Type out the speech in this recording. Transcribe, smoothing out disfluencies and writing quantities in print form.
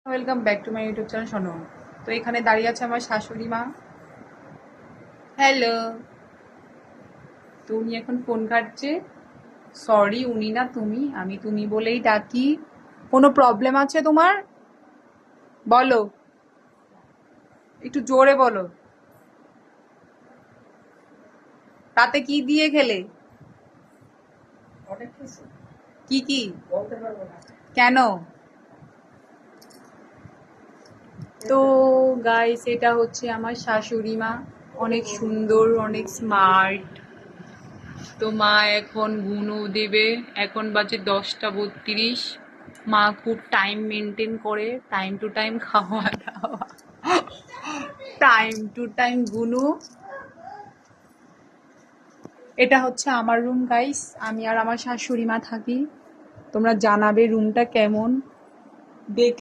Welcome back to my YouTube channel শোনো। তো এখানে দাঁড়িয়ে আছে আমার শাশুড়ি মা। হ্যালো। তো উনি এখন ফোন কাটছে। সরি, উনি না তুমি, আমি তুমি বলেই ডাকি। কোনো প্রবলেম আছে তোমার? বলো, একটু জোরে বলো। রাতে কি দিয়ে খেলে? কি কি? কেন? তো গাইস, এটা হচ্ছে আমার শাশুড়ি মা। অনেক সুন্দর, অনেক স্মার্ট। তো মা এখন গুনো দেবে। এখন বাজে 10টা 32। মা খুব টাইম মেনটেন করে, টাইম টু টাইম খাওয়া দাওয়া, টাইম টু টাইম গুনো। এটা হচ্ছে আমার রুম গাইস, আমি আর আমার শাশুড়ি মা থাকি। তোমরা জানাবে রুমটা কেমন দেখ।